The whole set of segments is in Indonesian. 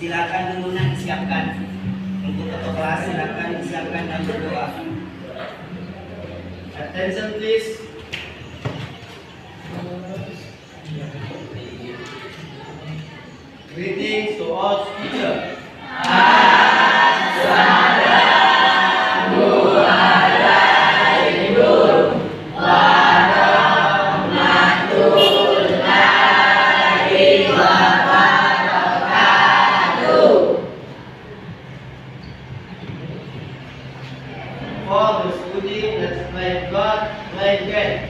silakan dulu disiapkan. Untuk ketua kelas silakan disiapkan dan berdoa. Attention please. Greetings to all teachers. For the student, let's play God, play get.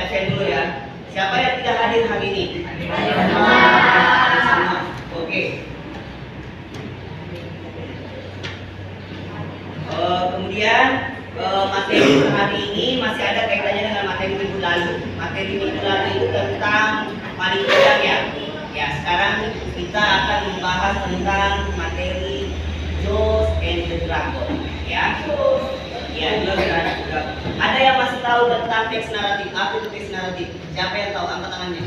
Saya dulu ya. Siapa yang tidak hadir hari ini? Hadir semua. Oke. Kemudian materi hari ini masih ada kaitannya dengan materi minggu lalu. Materi minggu lalu itu tentang panitia ya. Ya, sekarang kita akan membahas tentang materi Jaws and the Dragon. Ya. Ya, Jaws and the Dragon. Ada yang masih tahu tentang teks naratif? Apa itu teks naratif? Siapa yang tahu? Angkat tangannya.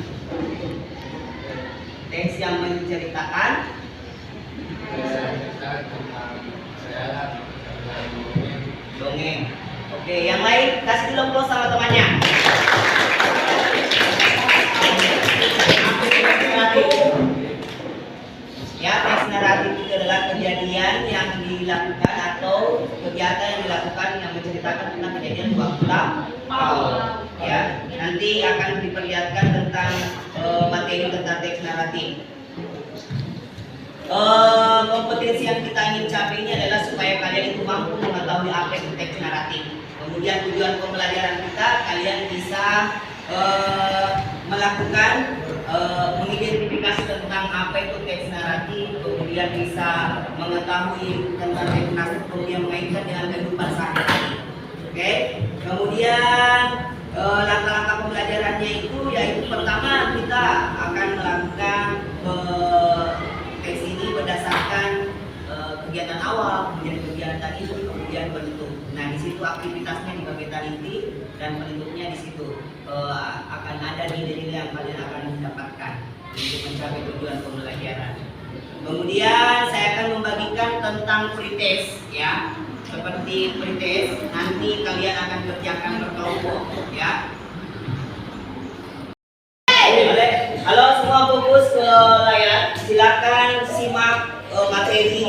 Teks yang menceritakan dongeng. Oke, yang lain kasih dulu aplaus sama temannya. Ya, teks naratif itu adalah kejadian yang dilakukan atau kegiatan yang dilakukan yang menceritakan tentang kejadian waktu lampau. Ya, nanti akan diperlihatkan tentang materi tentang teks naratif. Kompetensi yang kita ingin capai ini adalah supaya kalian itu mampu mengetahui apa itu teks naratif. Kemudian tujuan pembelajaran kita, kalian bisa melakukan mengidentifikasi tentang apa itu teks naratif, kemudian bisa mengetahui tentang teks naratif, kemudian mengaitkan dengan kehidupan sehari-hari. Oke, kemudian langkah-langkah pembelajarannya itu yaitu pertama kita akan melakukan teks ini berdasarkan kegiatan awal, kemudian kegiatan itu, kemudian penutup. Nah, di situ aktivitasnya dibagi teliti dan penutupnya di situ akan ada nilai-nilai yang kalian akan mendapatkan untuk mencapai tujuan pembelajaran. Kemudian saya akan membagikan tentang pretest ya. Seperti pretest, nanti kalian akan kerjakan berkelompok ya. Halo semua, fokus ke layar. Silakan simak materi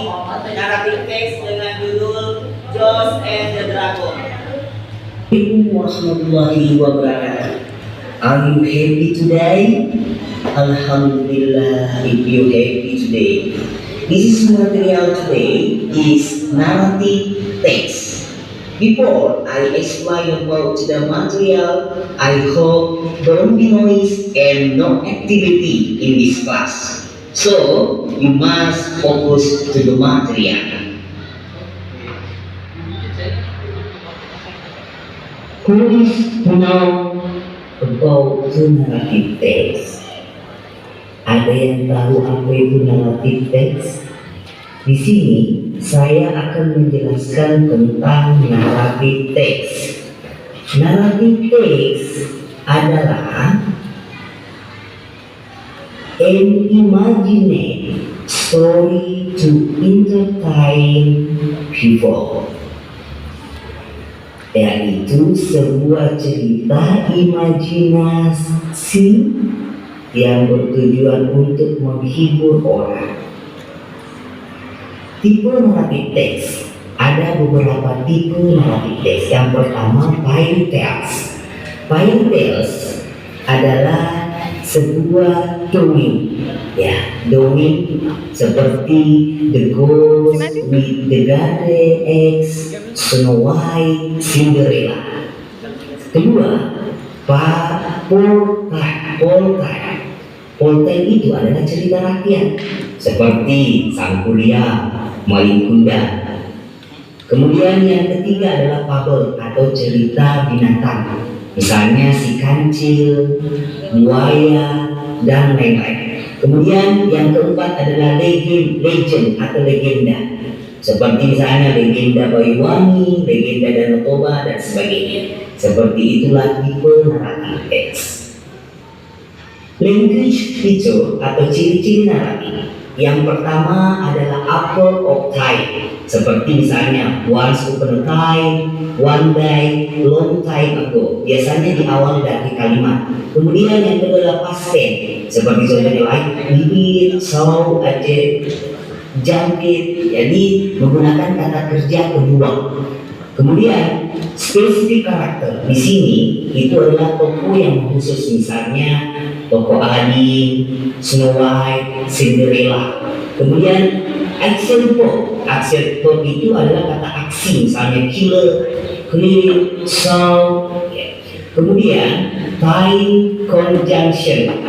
naratif teks dengan judul Jaws and the Dragon. Assalamualaikum warahmatullahi wabarakatuh. Are you happy today? Alhamdulillah, if you happy today. This material today is narrative text. Before I explain about the material, I hope there won't be noise and no activity in this class. So you must focus to the material. Who is to know about the narrative text? Ada yang tahu apa itu narrative text? Di sini saya akan menjelaskan tentang narrative text. Narrative text adalah an imaginary story to entertain people. Yaitu sebuah cerita imajinasi yang bertujuan untuk menghibur orang. Tipe naratif teks, ada beberapa tipe naratif teks. Yang pertama, fairy tales. Fairy tales adalah sebuah dongeng. Ya, dongeng seperti The Ghost with the Garden Eggs, Snow White, Cinderella. Kedua, Pak Poltai. Poltai itu adalah cerita rakyat seperti Sang Kuliah, Maling Kuda. Kemudian yang ketiga adalah fabel atau cerita binatang, misalnya si kancil, buaya, dan lain-lain. Kemudian yang keempat adalah legend atau legenda, seperti misalnya legenda Banyuwangi, legenda Danau Toba, dan sebagainya. Seperti itulah tipe naratif teks. Language feature atau ciri-ciri naratif. Yang pertama adalah apple of time, seperti misalnya once upon a time, one day, long time ago. Biasanya di awal dari kalimat. Kemudian yang kedua adalah past tense, seperti contohnya like, bibit, saw, aja, jangkit. Jadi menggunakan kata kerja kedua. Kemudian spesifik karakter di sini itu adalah tokoh yang khusus, misalnya tokoh Aladin, Snow White, Cinderella. Kemudian action verb itu adalah kata aksi, misalnya killer, clean, shout. Kemudian time conjunction.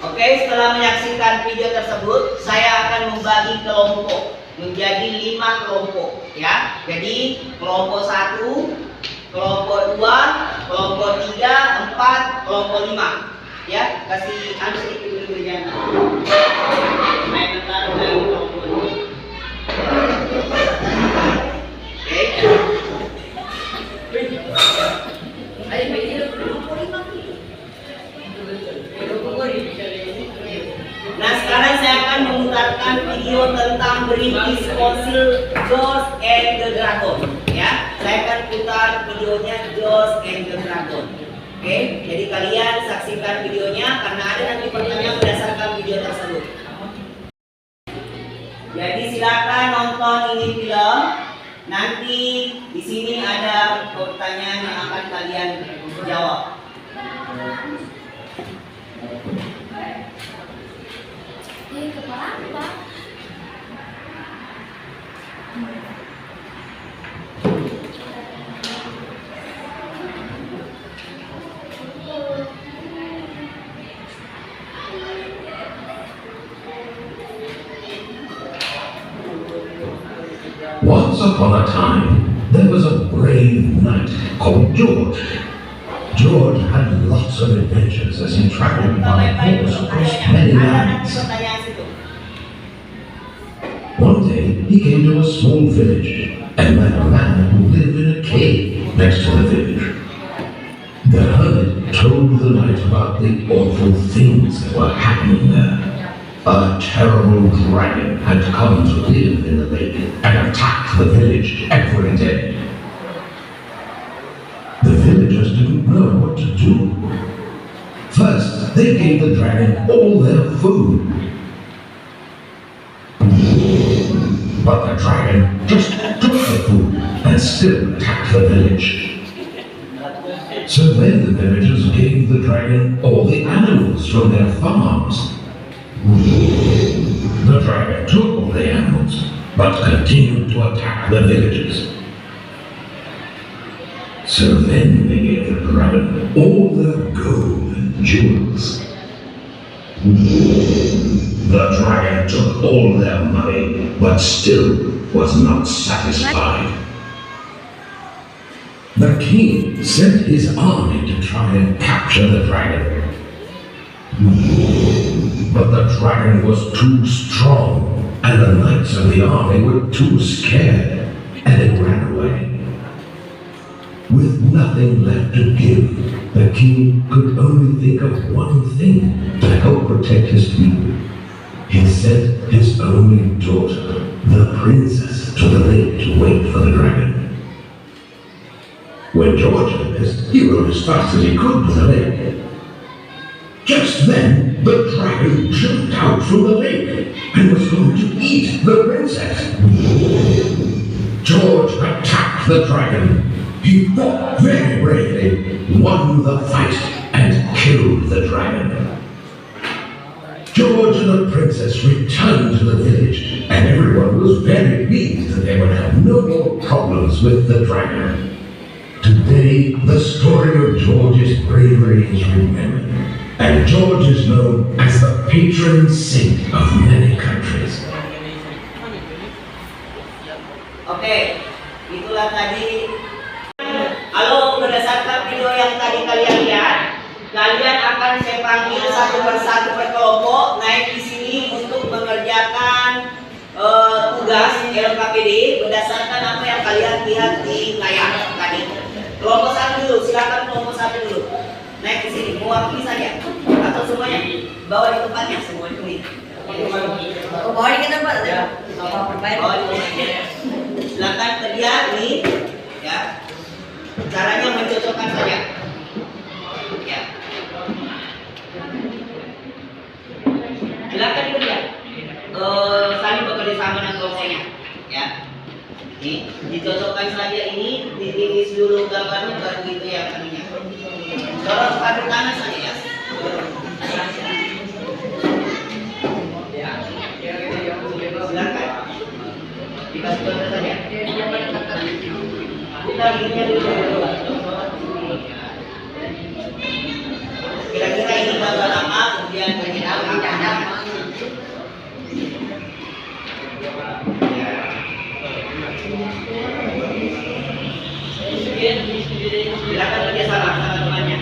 Oke, setelah menyaksikan video tersebut, saya akan membagi kelompok menjadi 5 kelompok, ya. Jadi kelompok 1, kelompok 2, kelompok 3, 4, kelompok 5. Ya, kasih sedikit dulu ya. Main taruh dalam kelompok ini. Nah, sekarang saya akan memutarkan video tentang British Council George and the Dragon. Ya, saya akan putar videonya George and the Dragon. Oke, jadi kalian saksikan videonya karena ada nanti pertanyaan berdasarkan video tersebut. Jadi silakan nonton ini film. Nanti di sini ada pertanyaan yang akan kalian jawab. Once upon a time, there was a brave knight called George. George had lots of adventures as he traveled by horse across many lands. One day, he came to a small village and met a man who lived in a cave next to the village. The hermit told the knight about the awful things that were happening there. A terrible dragon had come to live in the lake and attack the village every day. The villagers didn't know what to do. First, they gave the dragon all their food. But the dragon just took the food and still attacked the village. So then the villagers gave the dragon all the animals from their farms. The dragon took all the animals, but continued to attack the villagers. So then they gave the dragon all their gold and jewels. The dragon took all their money, but still was not satisfied. The king sent his army to try and capture the dragon. But the dragon was too strong, and the knights of the army were too scared, and they ran away. With nothing left to give, the king could only think of one thing to help protect his people. He sent his only daughter, the princess, to the lake to wait for the dragon. When George heard this, he rode as fast as he could to the lake. Just then, the dragon jumped out from the lake and was going to eat the princess. George attacked the dragon. He fought very bravely, won the fight, and killed killed the dragon. George and the princess returned to the village, and everyone was very pleased that they would have no more problems with the dragon. Today, the story of George's bravery is remembered, and George is known as the patron saint of many countries. Oke, itulah tadi. Halo, berdasarkan video yang tadi kalian lihat, kalian akan saya panggil satu persatu per kelompok naik di sini untuk mengerjakan tugas LKPD berdasarkan apa yang kalian lihat di layar tadi. Kelompok satu dulu, silakan kelompok satu dulu. Naik di sini, mewakili saja atau semuanya bawa di tempatnya semua itu. Bawa di tempat ya. Bawa di tempatnya. Silakan kerja nih, ya. Caranya mencocokkan saja. Ya. Silakan dikerja. Saling bekerja sama dengan kelompoknya, ya. Ini dicocokkan saja ini, ditulis dulu gambarnya baru gitu ya tadinya. Dorong kaki kanan saja ya. Silakan. Dikasih gambar saja. Kita linknya dulu. Kira-kira ini gambar lama, kemudian beritahu apa? Silakan kerja sama temannya.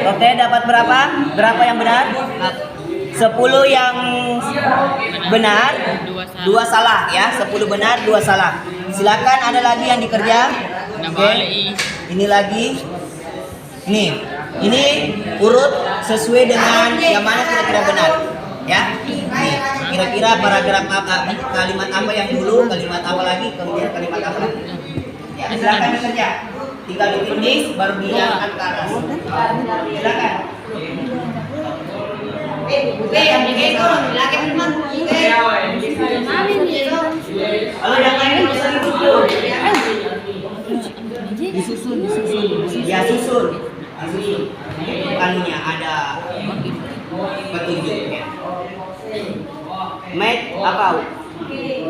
Oke, dapat berapa? Berapa yang benar? 10 yang benar, 2 salah ya. 10 benar, 2 salah. Silakan, ada lagi yang dikerja. Oke. Ini lagi. Nih. Ini urut sesuai dengan yang mana kira-kira benar. Ya. Nih, kira-kira paragraf apa, kalimat apa yang dulu, kalimat apa lagi, kemudian kalimat apa lagi. Ya, silakan bekerja. Tinggal ditulis baru diangkat ke atas. Silakan. Kalau yang lain bisa ditutup. Disusun. Ya, susun. Anunya ada petunjuknya. Make apa?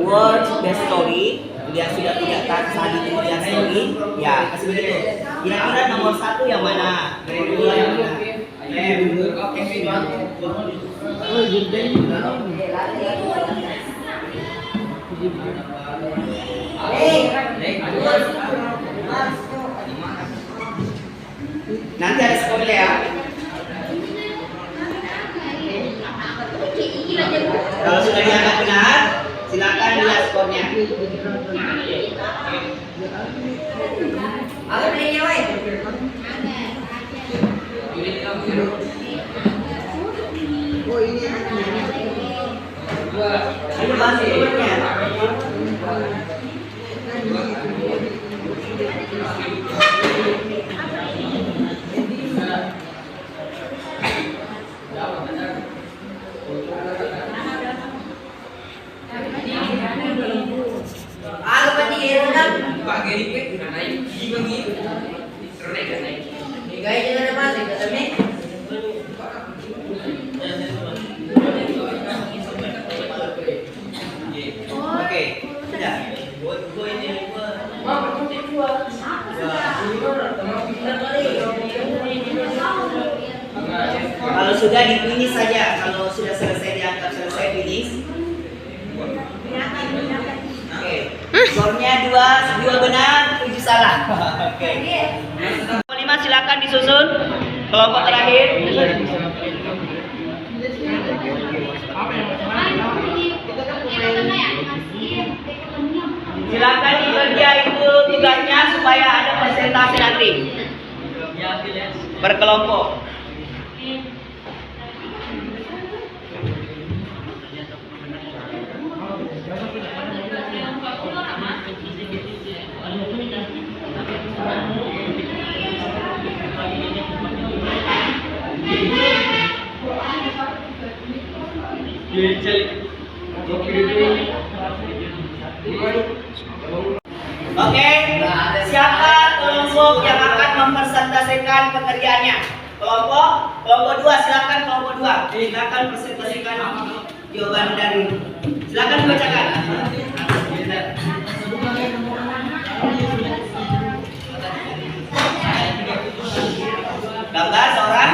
Word best story. Dia sudah tidak tadi tulisan story. Ya, kasih begitu. Kira-kira nomor 1 yang mana? Nomor 2 yang mana? Nanti ada skornya ya. Kalau sudah dianggap benar, silakan lihat skornya. Oh ini masuk temannya. Oke, sudah. Kalau sudah di finish saja, kalau sudah selesai dianggap selesai finish. Oke, skornya 2 benar, 7 salah. Oke. Kelompok 5 silakan disusun. Kelompok terakhir. Silakan dikerja itu tugasnya supaya ada presentasi nanti. Berkelompok. Oke, siapa kelompok yang akan mempresentasikan pekerjaannya? Kelompok 2 silakan kelompok 2. Silakan presentasikan jawaban dari. Silakan dibacakan. Gambar seorang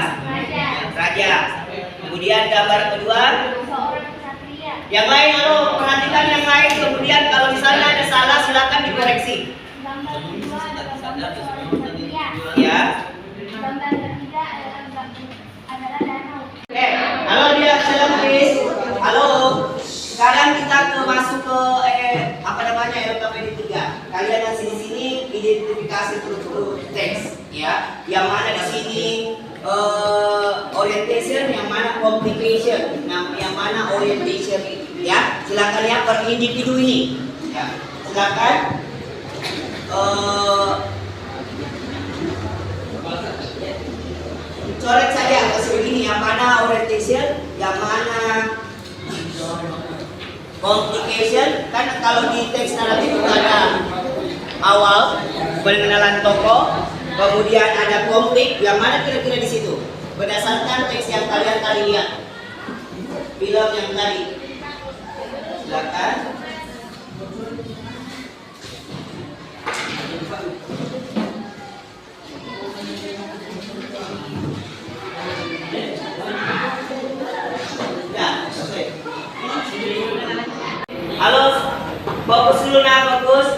raja. Kemudian gambar kedua. Yang lain halo, perhatikan yang lain. Kemudian kalau misalnya ada salah silakan dikoreksi. Ya. Halo dia salam please. Halo. Sekarang kita masuk ke apa namanya LKPD 3. Kalian yang di sini identifikasi struktur teks ya. Yang mana di sini orientation, yang mana complication, yang mana orientation ya. Silakan ya per individu ini. Ya, silakan coret saja seperti ini, yang mana orientation, yang mana complication. Kan kalau di teks naratif itu ada awal pengenalan tokoh, kemudian ada konflik, yang mana kira-kira di situ berdasarkan teks yang kalian tadi lihat, film yang tadi. Silakan. Ya, selesai. Halo, fokus dulu fokus.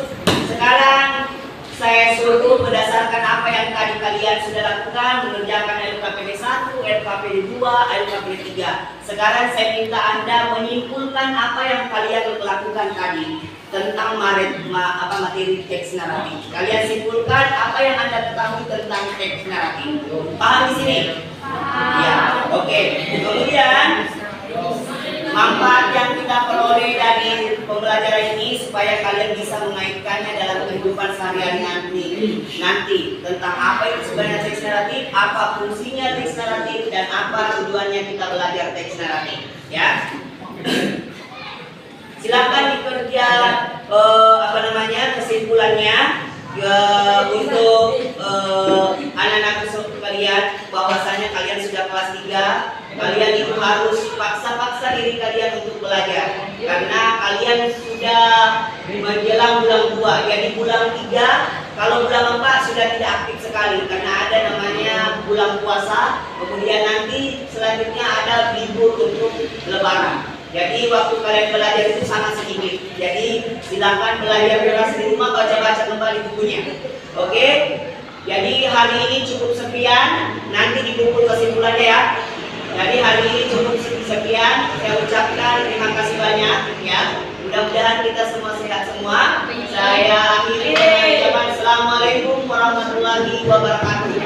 Sekarang saya suruh berdasarkan apa yang tadi kalian sudah lakukan, mengerjakan LKPD 1, LKPD 2, LKPD 3. Sekarang saya minta Anda menyimpulkan apa yang kalian lakukan tadi tentang materi teks naratif. Kalian simpulkan apa yang Anda ketahui tentang teks naratif. Paham di sini? Ya, oke. Kemudian manfaat yang kita peroleh dari pembelajaran ini supaya kalian bisa mengaitkannya dalam kehidupan sehari-hari nanti tentang apa itu sebenarnya teks naratif, apa fungsinya teks naratif, dan apa tujuannya kita belajar teks naratif. Ya, silakan dikerja kesimpulannya ya, untuk anak-anak kalian bahwasanya kalian sudah kelas 3. Kalian itu harus paksa diri kalian untuk belajar karena kalian sudah menjelang bulan 2. Jadi bulan 3, kalau bulan 4 sudah tidak aktif sekali karena ada namanya bulan puasa. Kemudian nanti selanjutnya ada libur untuk lebaran. Jadi waktu kalian belajar itu sangat sedikit. Jadi silakan belajar keras di rumah, baca-baca kembali bukunya. Oke? Jadi hari ini cukup sekian. Nanti dikumpul kesimpulannya ya. Jadi hari ini cukup sekian. Saya ucapkan terima kasih banyak ya. Mudah-mudahan kita semua sehat semua. Saya akhiri. Assalamualaikum warahmatullahi wabarakatuh.